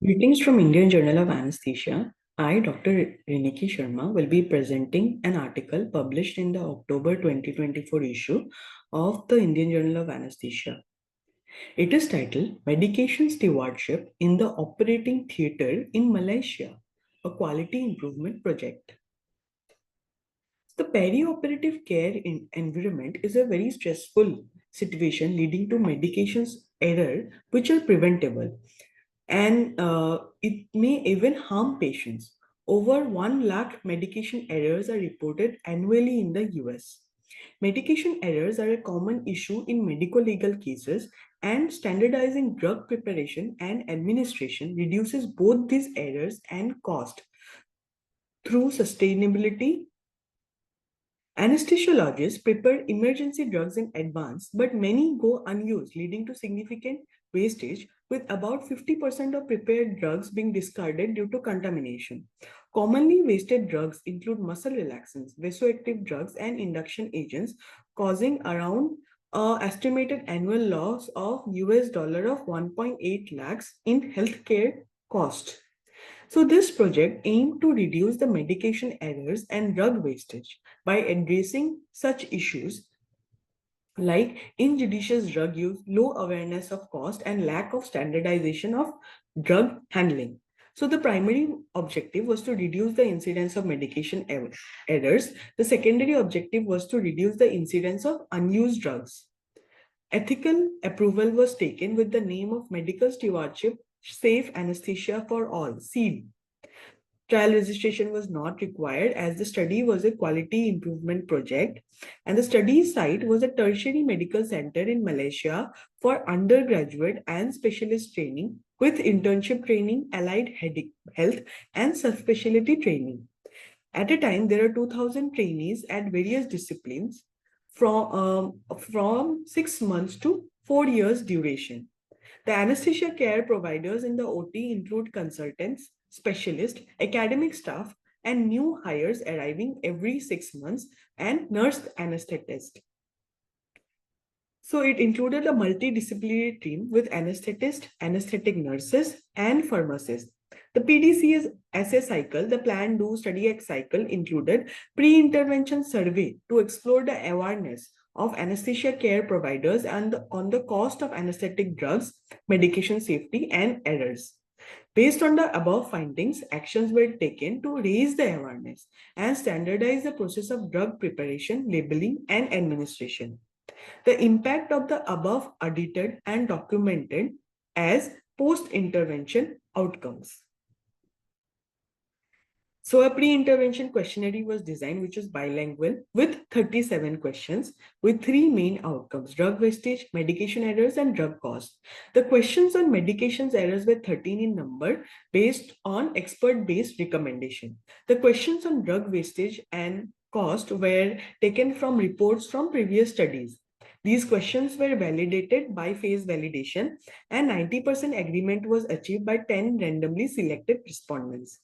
Greetings from Indian Journal of Anesthesia. I, Dr. Riniki Sharma, will be presenting an article published in the October 2024 issue of the Indian Journal of Anesthesia. It is titled Medication Stewardship in the Operating Theatre in Malaysia, a Quality Improvement Project. The perioperative care environment is a very stressful situation leading to medications error which are preventable, and it may even harm patients. Over 1 lakh medication errors are reported annually in the US. Medication errors are a common issue in medical legal cases, and standardizing drug preparation and administration reduces both these errors and cost through sustainability. Anesthesiologists prepare emergency drugs in advance, but many go unused, leading to significant wastage, with about 50% of prepared drugs being discarded due to contamination. Commonly wasted drugs include muscle relaxants, vasoactive drugs, and induction agents, causing around estimated annual loss of US dollar of 1.8 lakhs in healthcare cost. So this project aimed to reduce the medication errors and drug wastage by addressing such issues like injudicious drug use, low awareness of cost, and lack of standardization of drug handling. So the primary objective was to reduce the incidence of medication errors. The secondary objective was to reduce the incidence of unused drugs. Ethical approval was taken with the name of Medical Stewardship Safe Anesthesia for All, SEAL. Trial registration was not required as the study was a quality improvement project, and the study site was a tertiary medical center in Malaysia for undergraduate and specialist training with internship training, allied health, and subspecialty training. At a time, there are 2,000 trainees at various disciplines from 6 months to 4 years duration. The anesthesia care providers in the OT include consultants, specialists, academic staff, and new hires arriving every 6 months, and nurse anesthetist. So it included a multidisciplinary team with anesthetists, anesthetic nurses, and pharmacists. The PDC's assay cycle, the Plan Do Study X cycle, included pre-intervention survey to explore the awareness of anesthesia care providers and on the cost of anesthetic drugs, medication safety, and errors. Based on the above findings, actions were taken to raise the awareness and standardize the process of drug preparation, labeling, and administration. The impact of the above audited and documented as post-intervention outcomes. So a pre-intervention questionnaire was designed, which was bilingual with 37 questions with 3 main outcomes: drug wastage, medication errors, and drug cost. The questions on medications errors were 13 in number based on expert-based recommendation. The questions on drug wastage and cost were taken from reports from previous studies. These questions were validated by phase validation, and 90% agreement was achieved by 10 randomly selected respondents.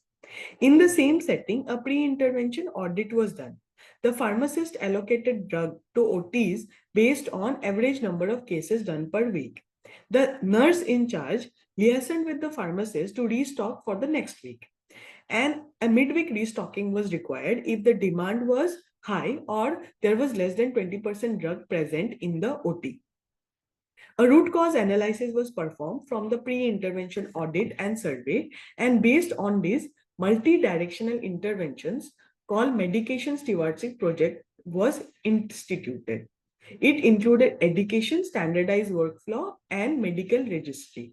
In the same setting, a pre-intervention audit was done. The pharmacist allocated drug to OTs based on average number of cases done per week. The nurse in charge liaised with the pharmacist to restock for the next week. And a midweek restocking was required if the demand was high or there was less than 20% drug present in the OT. A root cause analysis was performed from the pre-intervention audit and survey, and based on this, multi-directional interventions called Medication Stewardship Project was instituted. It included education, standardized workflow, and medical registry.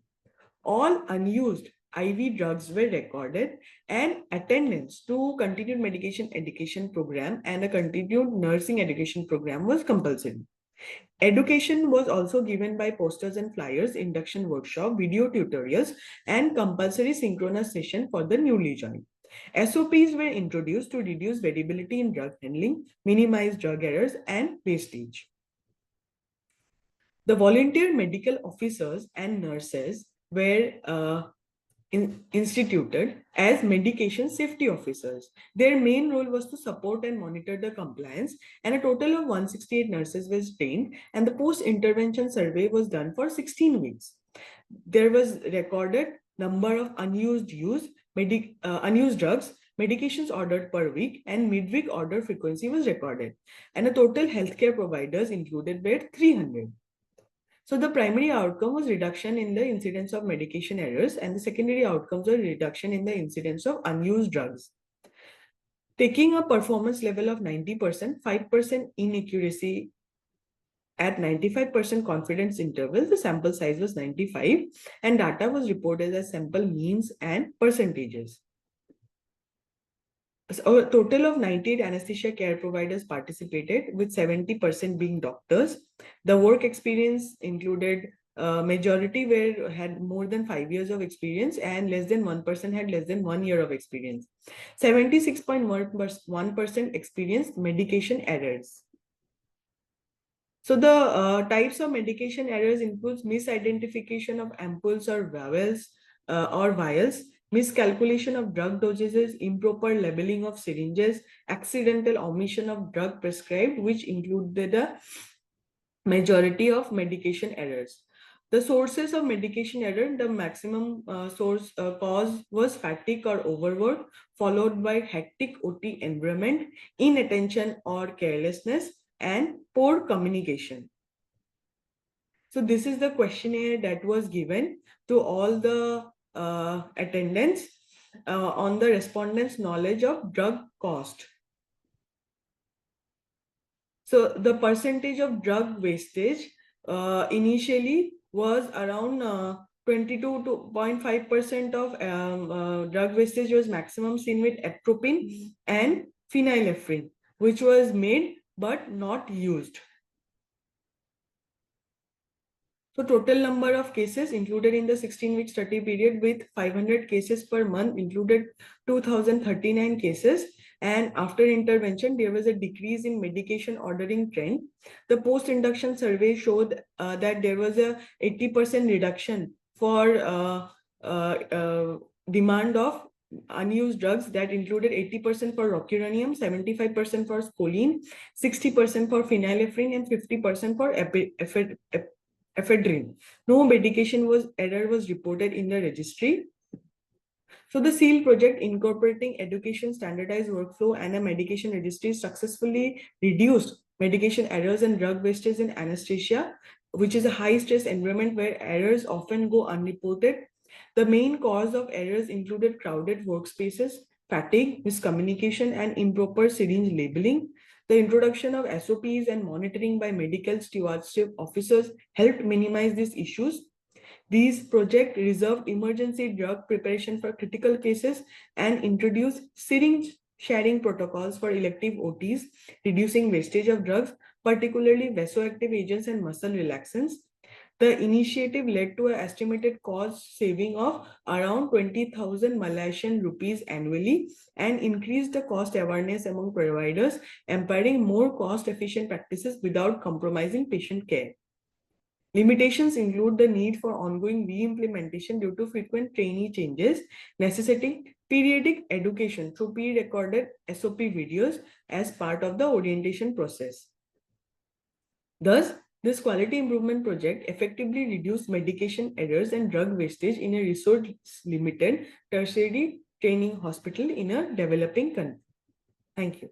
All unused IV drugs were recorded, and attendance to continued medication education program and a continued nursing education program was compulsory. Education was also given by posters and flyers, induction workshop, video tutorials, and compulsory synchronous session for the newly joined. SOPs were introduced to reduce variability in drug handling, minimize drug errors, and wastage. The volunteer medical officers and nurses were instituted as medication safety officers. Their main role was to support and monitor the compliance, and a total of 168 nurses was trained, and the post-intervention survey was done for 16 weeks. There was recorded number of unused drugs, medications ordered per week, and midweek order frequency was recorded. And the total healthcare providers included were 300. So the primary outcome was reduction in the incidence of medication errors, and the secondary outcomes were reduction in the incidence of unused drugs. Taking a performance level of 90%, 5% inaccuracy at 95% confidence interval, the sample size was 95, and data was reported as sample means and percentages. So a total of 98 anesthesia care providers participated, with 70% being doctors. The work experience included majority had more than 5 years of experience, and less than 1% had less than 1 year of experience. 76.1% experienced medication errors. So the types of medication errors includes misidentification of ampoules or vials, miscalculation of drug dosages, improper labeling of syringes, accidental omission of drug prescribed, which included the majority of medication errors. The sources of medication error, the maximum cause was fatigue or overwork, followed by hectic OT environment, inattention or carelessness, and poor communication. So this is the questionnaire that was given to all the attendants on the respondents' knowledge of drug cost. So the percentage of drug wastage initially was around 22.5% of drug wastage was maximum seen with atropine and phenylephrine, which was made but not used. So total number of cases included in the 16-week study period with 500 cases per month included 2,039 cases. And after intervention, there was a decrease in medication ordering trend. The post-induction survey showed that there was a 80% reduction for demand of unused drugs that included 80% for rocuronium, 75% for scoline, 60% for phenylephrine, and 50% for ephedrine. No medication error was reported in the registry. So the SEAL project, incorporating education, standardized workflow, and a medication registry, successfully reduced medication errors and drug wastage in anesthesia, which is a high-stress environment where errors often go unreported. The main cause of errors included crowded workspaces, fatigue, miscommunication, and improper syringe labeling. The introduction of SOPs and monitoring by medical stewardship officers helped minimize these issues. These projects reserved emergency drug preparation for critical cases and introduced syringe sharing protocols for elective OTs, reducing wastage of drugs, particularly vasoactive agents and muscle relaxants. The initiative led to an estimated cost saving of around 20,000 Malaysian rupees annually and increased the cost awareness among providers, empowering more cost-efficient practices without compromising patient care. Limitations include the need for ongoing re-implementation due to frequent trainee changes, necessitating periodic education through pre-recorded SOP videos as part of the orientation process. Thus, this quality improvement project effectively reduced medication errors and drug wastage in a resource-limited tertiary training hospital in a developing country. Thank you.